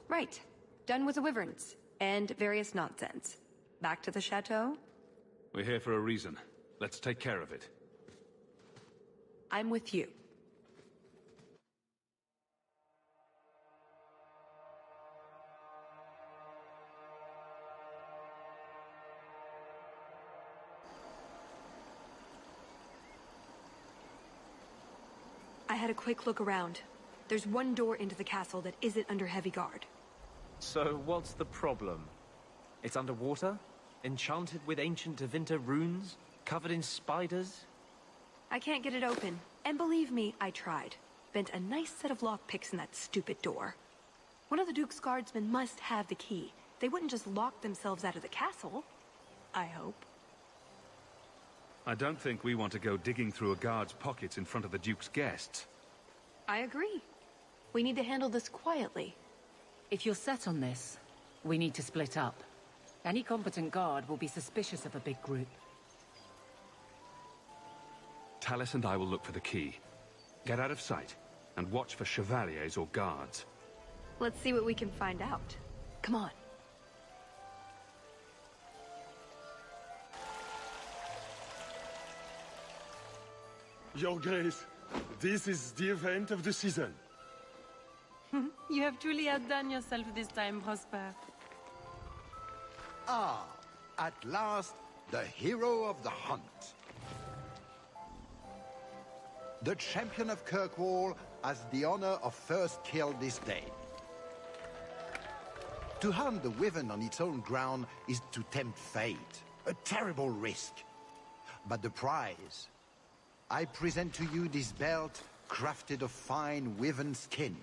Right. Done with the wyverns. And various nonsense. Back to the chateau? We're here for a reason. Let's take care of it. I'm with you. I had a quick look around. There's one door into the castle that isn't under heavy guard. So what's the problem? It's underwater? Enchanted with ancient Tevinter runes? Covered in spiders? I can't get it open. And believe me, I tried. Bent a nice set of lockpicks in that stupid door. One of the Duke's guardsmen must have the key. They wouldn't just lock themselves out of the castle. I hope. I don't think we want to go digging through a guard's pockets in front of the Duke's guests. I agree. We need to handle this quietly. If you're set on this, we need to split up. Any competent guard will be suspicious of a big group. Tallis and I will look for the key. Get out of sight, and watch for chevaliers or guards. Let's see what we can find out. Come on. Your Grace, this is the event of the season. You have truly outdone yourself this time, Prosper. Ah, at last, the hero of the hunt. The champion of Kirkwall has the honor of first kill this day. To hunt the wyvern on its own ground is to tempt fate, a terrible risk. But the prize... I present to you this belt crafted of fine wyvern skin.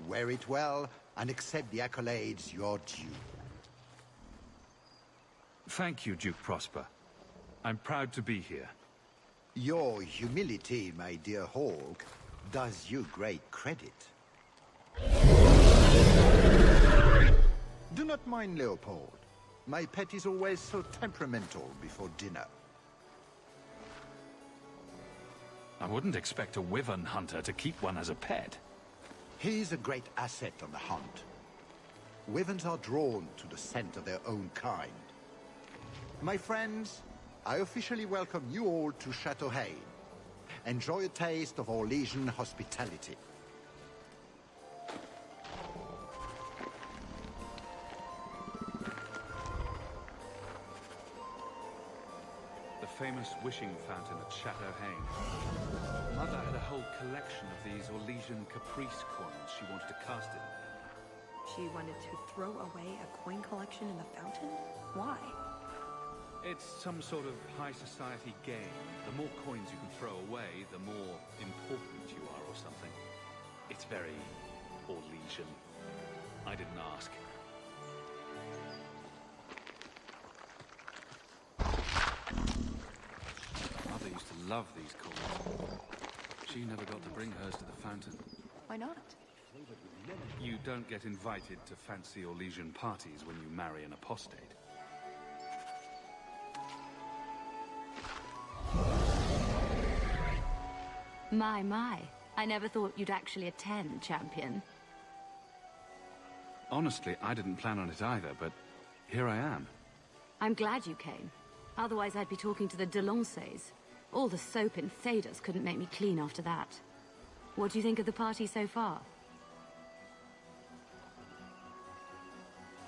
Wear it well and accept the accolades you're due. Thank you, Duke Prosper. I'm proud to be here. Your humility, my dear Hawke, does you great credit. Do not mind Leopold. My pet is always so temperamental before dinner. I wouldn't expect a wyvern hunter to keep one as a pet. He's a great asset on the hunt. Wyverns are drawn to the scent of their own kind. My friends, I officially welcome you all to Chateau Haine. Enjoy a taste of our Legion hospitality. The famous wishing fountain at Chateau Haine. Mother had a whole collection of these Orlesian caprice coins she wanted to cast in. She wanted to throw away a coin collection in the fountain? Why? It's some sort of high society game. The more coins you can throw away, the more important you are or something. It's very Orlesian. I didn't ask. Mother used to love these coins. She never got to bring hers to the fountain. Why not? You don't get invited to fancy Orlesian parties when you marry an apostate. My. I never thought you'd actually attend, champion. Honestly, I didn't plan on it either, but here I am. I'm glad you came. Otherwise, I'd be talking to the Delanceys. All the soap in Thados couldn't make me clean after that. What do you think of the party so far?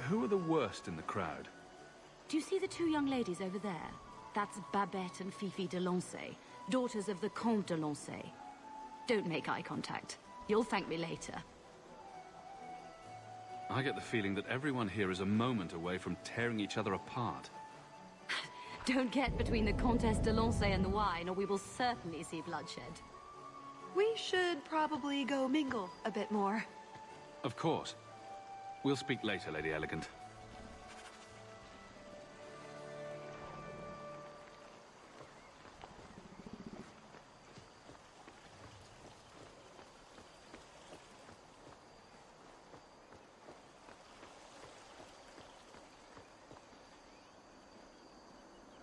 Who are the worst in the crowd? Do you see the two young ladies over there? That's Babette and Fifi Delancey, daughters of the Comte Delancey. Don't make eye contact. You'll thank me later. I get the feeling that everyone here is a moment away from tearing each other apart. Don't get between the Comtesse Delancey and the wine, or we will certainly see bloodshed. We should probably go mingle a bit more. Of course. We'll speak later, Lady Elegant.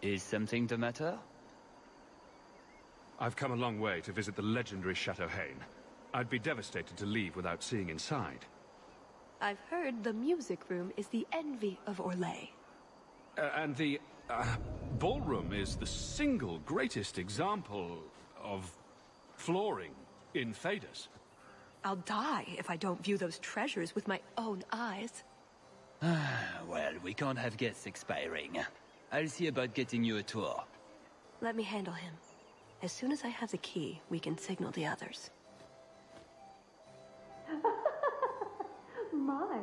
Is something the matter? I've come a long way to visit the legendary Chateau Haine. I'd be devastated to leave without seeing inside. I've heard the music room is the envy of Orlais. And the ballroom is the single greatest example of flooring in Thedas. I'll die if I don't view those treasures with my own eyes. Well, we can't have guests expiring. I'll see about getting you a tour. Let me handle him. As soon as I have the key, we can signal the others. My,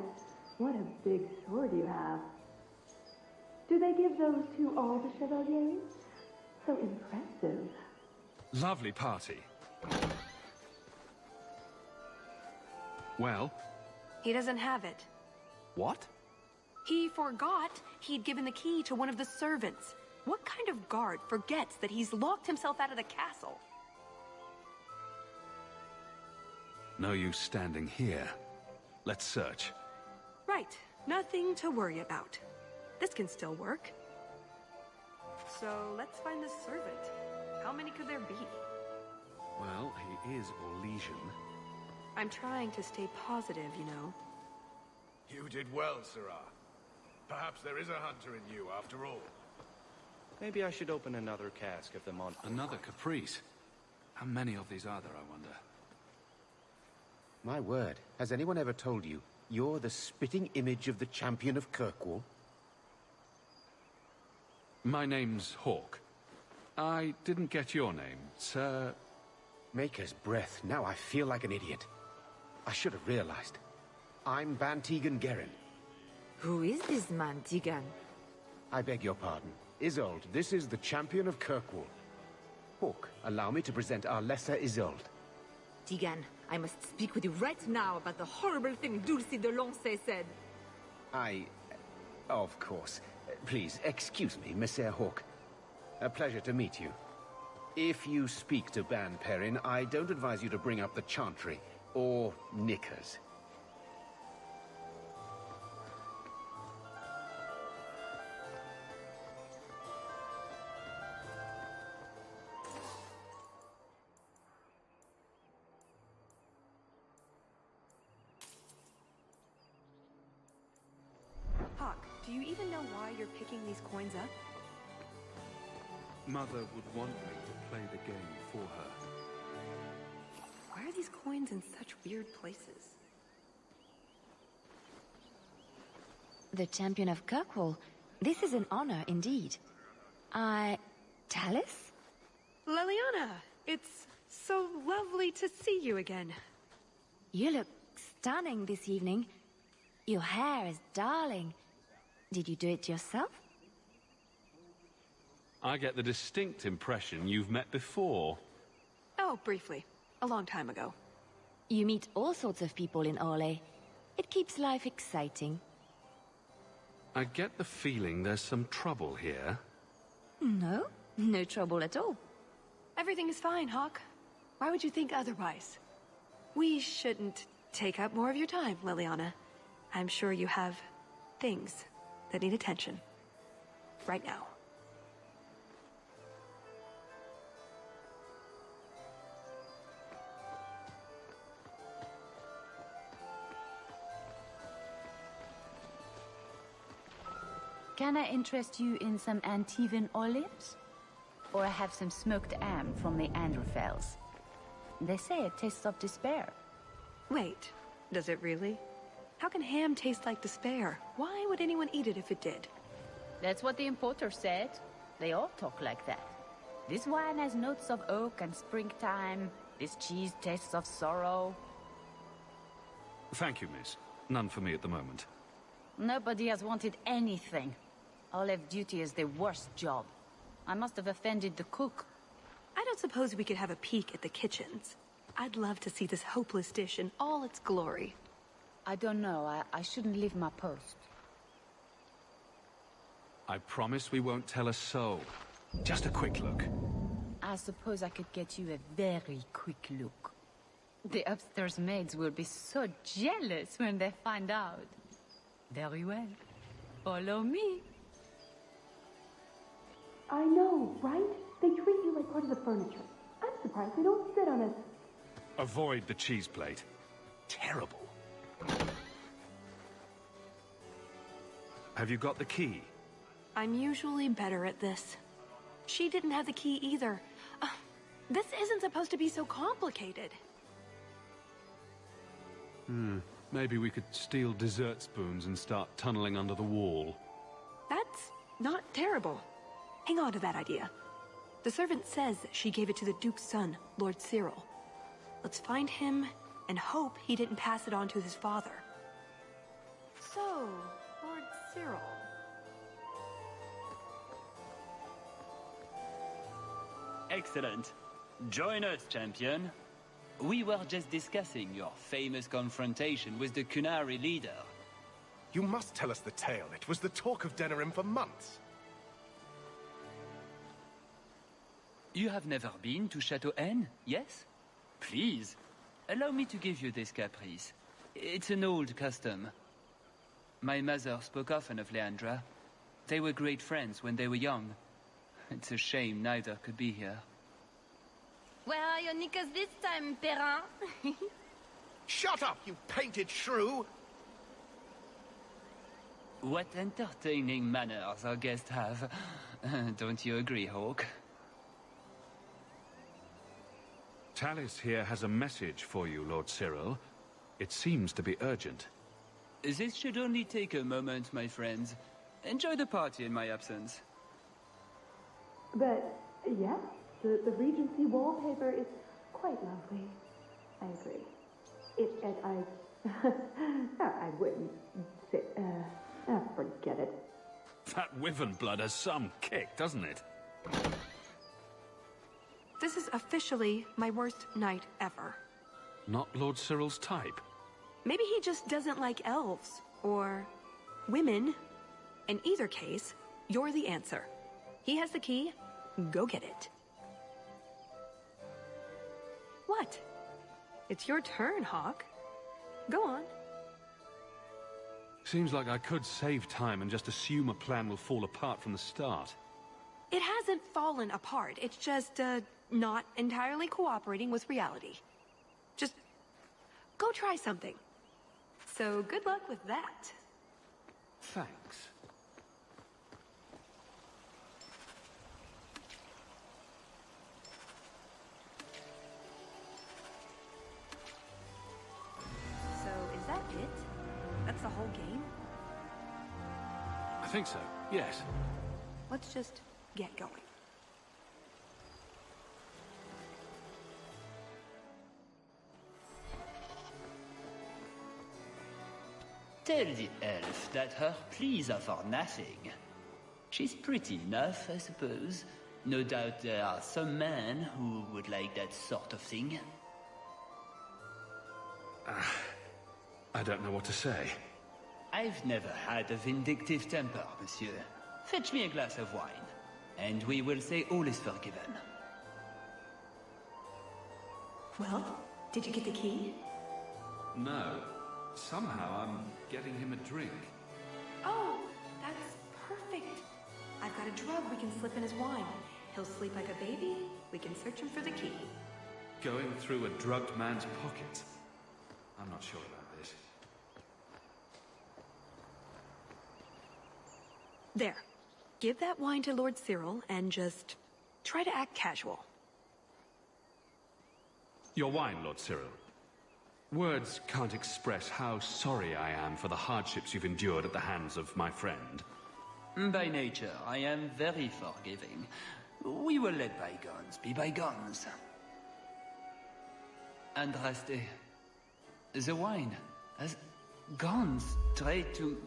what a big sword you have. Do they give those to all the chevaliers? So impressive. Lovely party. Well? He doesn't have it. What? He forgot he'd given the key to one of the servants. What kind of guard forgets that he's locked himself out of the castle? No use standing here. Let's search. Right. Nothing to worry about. This can still work. So let's find the servant. How many could there be? Well, he is Orlesian. I'm trying to stay positive, you know. You did well, Sirrah. Perhaps there is a hunter in you after all. Maybe I should open another cask of the Mont. Another caprice. How many of these are there, I wonder? My word, has anyone ever told you you're the spitting image of the champion of Kirkwall? My name's Hawke. I didn't get your name, Sir... Maker's breath, now I feel like an idiot. I should have realized. I'm Van Tegan Gerin. Who is this man, Tegan? I beg your pardon. Isolde, this is the champion of Kirkwall. Hawke, allow me to present our lesser Isolde. Tegan, I must speak with you right now about the horrible thing Dulcie de Lancey said. Of course. Please, excuse me, Monsieur Hawke. A pleasure to meet you. If you speak to Ban Perrin, I don't advise you to bring up the Chantry, or knickers. Hawke, do you even know why you're picking these coins up? Mother would want me to play the game for her. Why are these coins in such weird places? The champion of Kirkwall. This is an honor indeed. Tallis? Leliana, it's so lovely to see you again. You look stunning this evening. Your hair is darling. Did you do it yourself? I get the distinct impression you've met before. Oh, briefly. A long time ago. You meet all sorts of people in Orlais. It keeps life exciting. I get the feeling there's some trouble here. No, no trouble at all. Everything is fine, Hawke. Why would you think otherwise? We shouldn't take up more of your time, Leliana. I'm sure you have things that need attention. Right now. Can I interest you in some Antivan olives? Or have some smoked ham from the Androfels? They say it tastes of despair. Wait, does it really? How can ham taste like despair? Why would anyone eat it if it did? That's what the importer said. They all talk like that. This wine has notes of oak and springtime. This cheese tastes of sorrow. Thank you, miss. None for me at the moment. Nobody has wanted anything. Olive duty is the worst job. I must have offended the cook. I don't suppose we could have a peek at the kitchens. I'd love to see this hopeless dish in all its glory. I don't know. I shouldn't leave my post. I promise we won't tell a soul. Just a quick look. I suppose I could get you a very quick look. The upstairs maids will be so jealous when they find out. Very well. Follow me. I know, right? They treat you like part of the furniture. I'm surprised they don't sit on us. Avoid the cheese plate. Terrible. Have you got the key? I'm usually better at this. She didn't have the key either. This isn't supposed to be so complicated. Maybe we could steal dessert spoons and start tunneling under the wall. That's not terrible. Hang on to that idea. The servant says she gave it to the Duke's son, Lord Cyril. Let's find him and hope he didn't pass it on to his father. So, Lord Cyril. Excellent. Join us, champion. We were just discussing your famous confrontation with the Kunari leader. You must tell us the tale. It was the talk of Denerim for months. You have never been to Chateau Haine, yes? Please, allow me to give you this caprice. It's an old custom. My mother spoke often of Leandra. They were great friends when they were young. It's a shame neither could be here. Where are your knickers this time, Perrin? Shut up, you painted shrew! What entertaining manners our guests have. Don't you agree, Hawke? Tallis here has a message for you, Lord Cyril. It seems to be urgent. This should only take a moment, my friends. Enjoy the party in my absence. But, yes, the Regency wallpaper is quite lovely. I agree. I wouldn't say, forget it. That wyvern blood has some kick, doesn't it? This is officially my worst night ever. Not Lord Cyril's type. Maybe he just doesn't like elves, or women. In either case, you're the answer. He has the key, go get it. What? It's your turn, Hawke. Go on. Seems like I could save time and just assume a plan will fall apart from the start. It hasn't fallen apart, it's just, not entirely cooperating with reality. Just go try something. So good luck with that. Thanks. So is that it? That's the whole game? I think so, yes. Let's just get going. Tell the elf that her pleas are for nothing. She's pretty enough, I suppose. No doubt there are some men who would like that sort of thing. I don't know what to say. I've never had a vindictive temper, monsieur. Fetch me a glass of wine, and we will say all is forgiven. Well, did you get the key? No. Somehow I'm getting him a drink. Oh, that's perfect. I've got a drug we can slip in his wine. He'll sleep like a baby. We can search him for the key. Going through a drugged man's pocket. I'm not sure about this. There. Give that wine to Lord Cyril and just try to act casual. Your wine, Lord Cyril. Words can't express how sorry I am for the hardships you've endured at the hands of my friend. By nature, I am very forgiving. We will let bygones be bygones. Andraste, the wine has gone straight to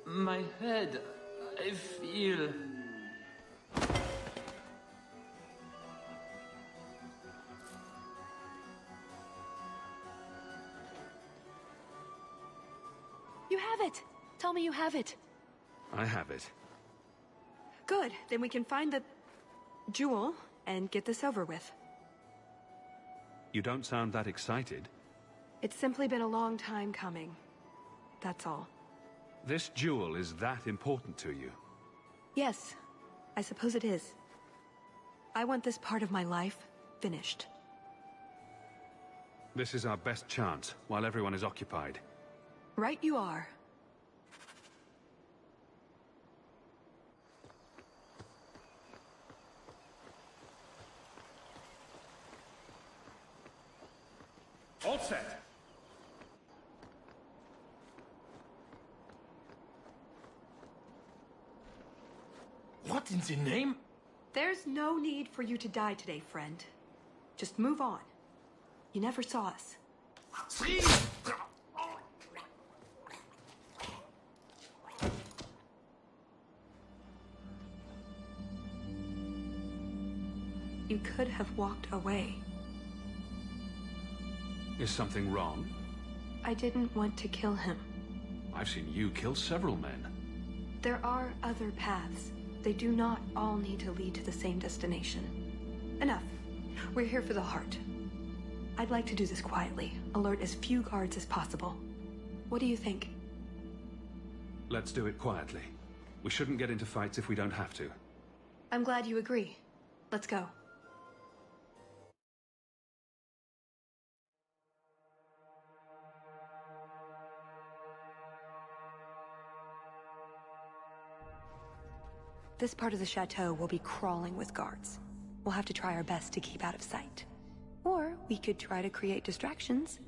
my head. I feel... You have it! Tell me you have it. I have it. Good, then we can find the jewel and get this over with. You don't sound that excited. It's simply been a long time coming. That's all. This jewel is that important to you? Yes, I suppose it is. I want this part of my life finished. This is our best chance, while everyone is occupied. Right you are. set! What in the name? There's no need for you to die today, friend. Just move on. You never saw us. You could have walked away. Is something wrong? I didn't want to kill him. I've seen you kill several men. There are other paths. They do not all need to lead to the same destination. Enough. We're here for the heart. I'd like to do this quietly. Alert as few guards as possible. What do you think? Let's do it quietly. We shouldn't get into fights if we don't have to. I'm glad you agree. Let's go. This part of the chateau will be crawling with guards. We'll have to try our best to keep out of sight. Or we could try to create distractions,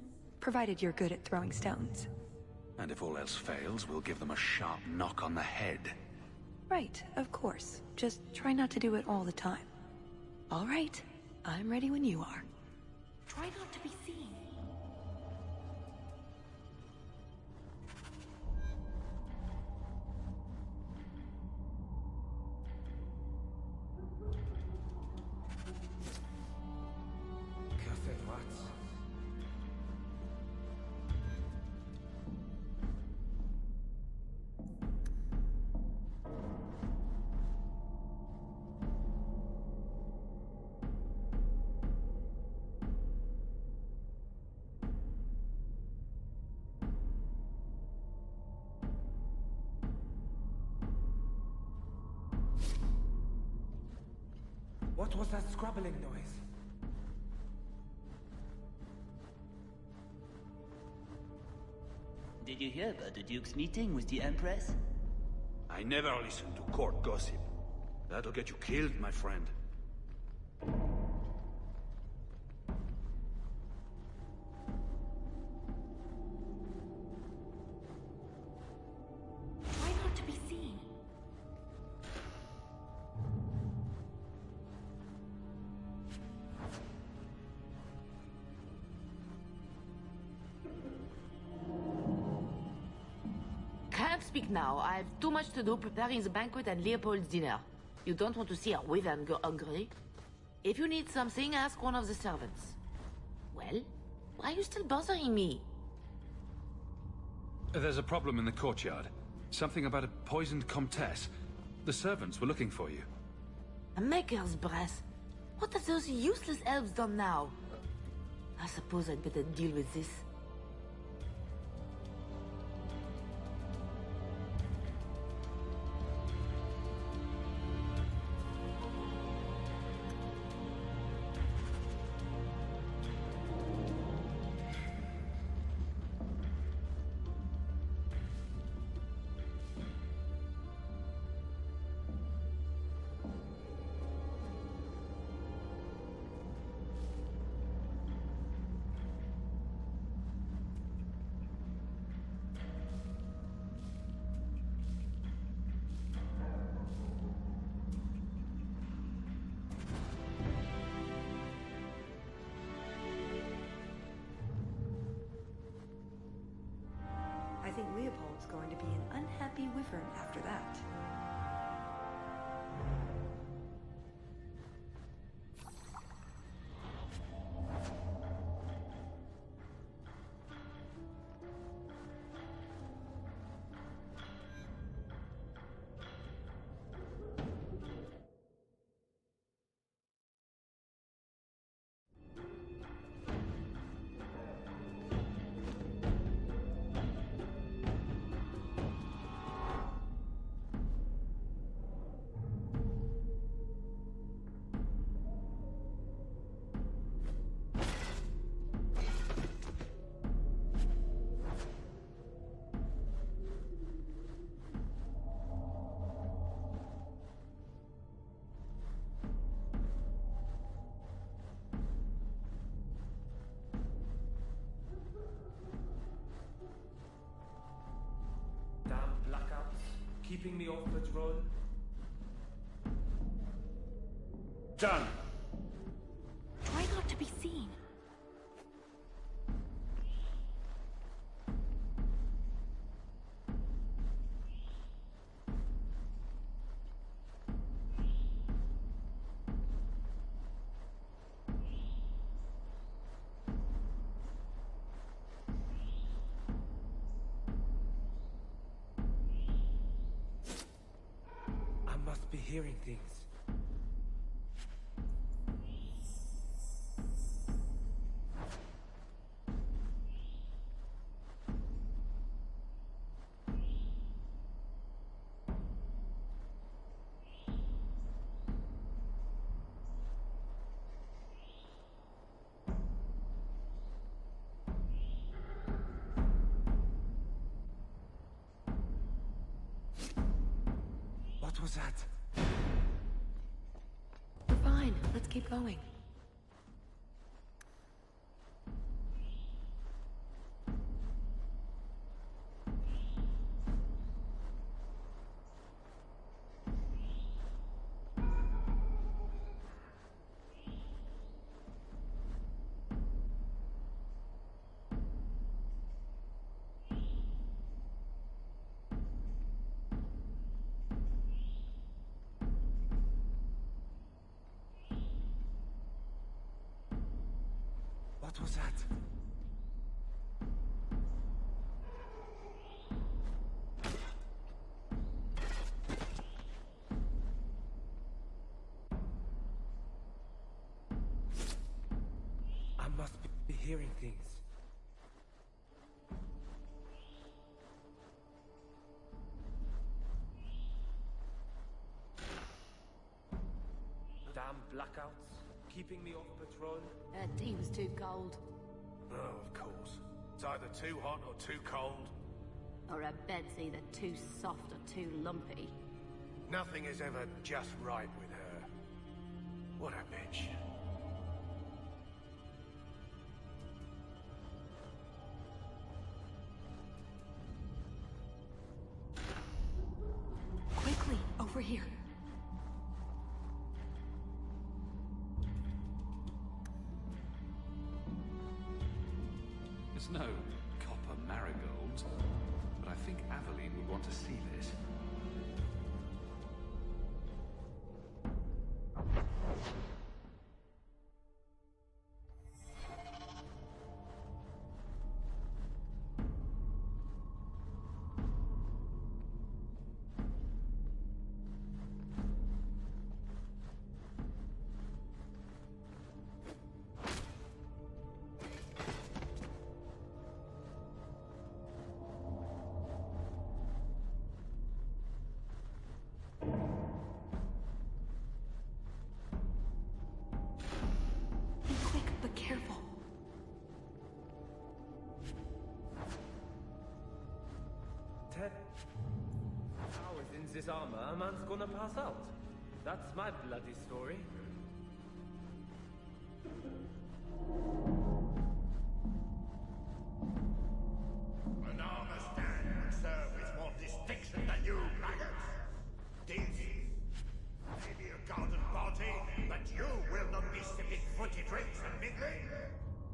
provided you're good at throwing stones. And if all else fails, we'll give them a sharp knock on the head. Right, of course. Just try not to do it all the time. All right, I'm ready when you are. Try not to be seen. What was that scrabbling noise? Did you hear about the Duke's meeting with the Empress? I never listen to court gossip. That'll get you killed, my friend. Try not to be seen. Can't speak now. I have too much to do preparing the banquet and Leopold's dinner. You don't want to see our wyvern go hungry. If you need something, ask one of the servants. Well, why are you still bothering me? There's a problem in the courtyard. Something about a poisoned comtesse. The servants were looking for you. A maker's breath. What have those useless elves done now? I suppose I'd better deal with this. I think Leopold's going to be an unhappy wyvern after that. keeping me off patrol. Done. Try not to be seen. I must be hearing things. What was that? We're fine. Let's keep going. What was that? I must be hearing things. Damn blackouts, keeping me off patrol. Her tea was too cold. Oh, of course. It's either too hot or too cold. Or her bed's either too soft or too lumpy. Nothing is ever just right with her. What a bitch. Quickly, over here. It's no copper marigold, but I think Aveline would want to see this. Be quick, but careful. Ted, hours in this armor, a man's gonna pass out. That's my bloody story. An armor stand would serve with more distinction than you, maggots. This may be a garden party, but you will not be sipping fruity drinks and mingling.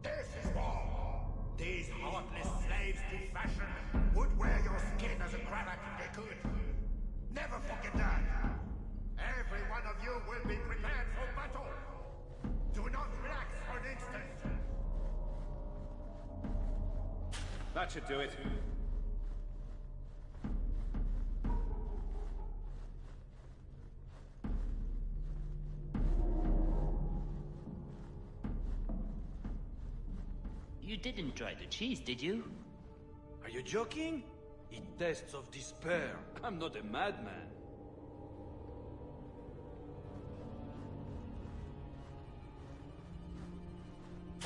This is war. These heartless slaves to fashion would wear your skin as a cravat if they could. Never forget that. Every one of you will be prepared for battle. Do not relax for an instant. That should do it. You didn't try the cheese, did you? Are you joking? It tastes of despair. I'm not a madman.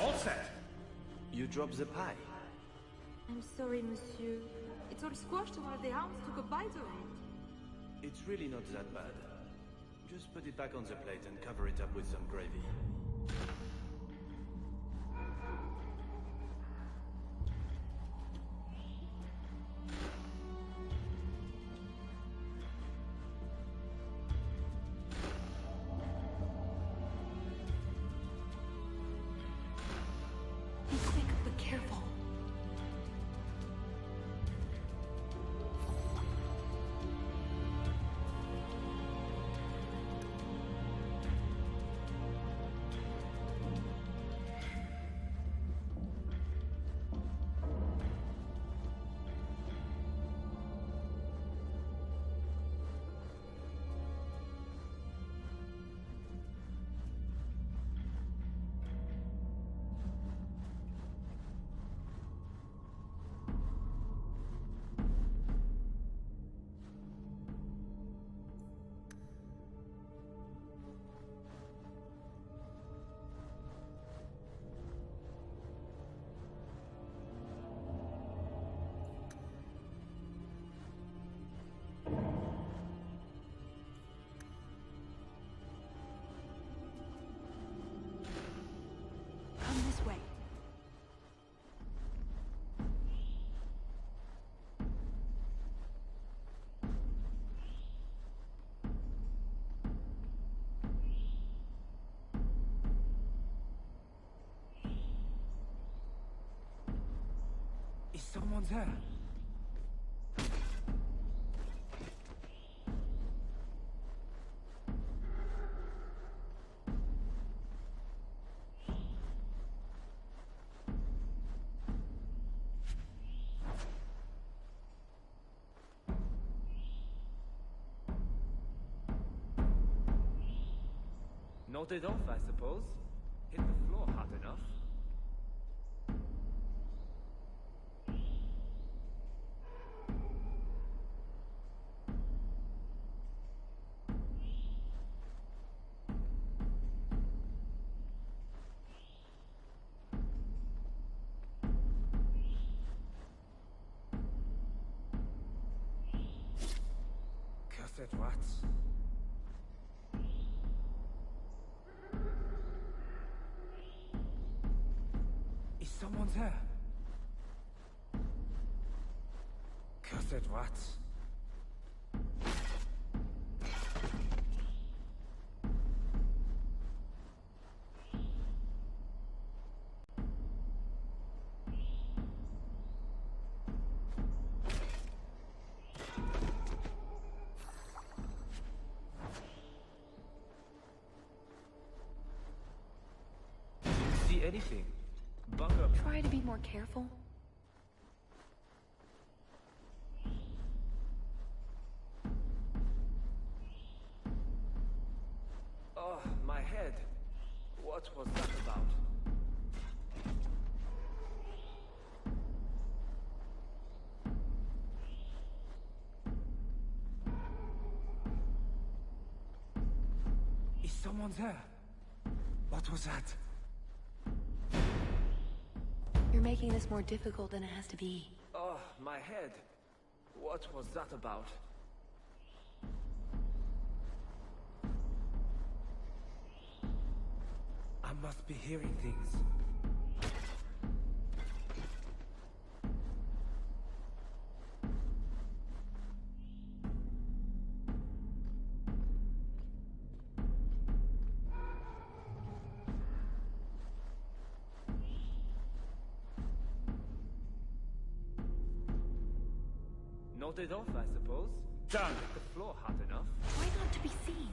All set. You dropped the pie. I'm sorry, monsieur. It's all squashed and one of the hounds took a bite of it. It's really not that bad. Just put it back on the plate and cover it up with some gravy. Is someone there? Nodded off, I suppose. Hit the floor hard enough. Cursed rats. Someone's there. Cursed rats. Didn't see anything. Bunker. Try to be more careful. Oh, my head. What was that about? Is someone there? What was that? You're making this more difficult than it has to be. Oh, my head. What was that about? I must be hearing things. Nodded off, I suppose. Done. Hit the floor hard enough. Try not to be seen.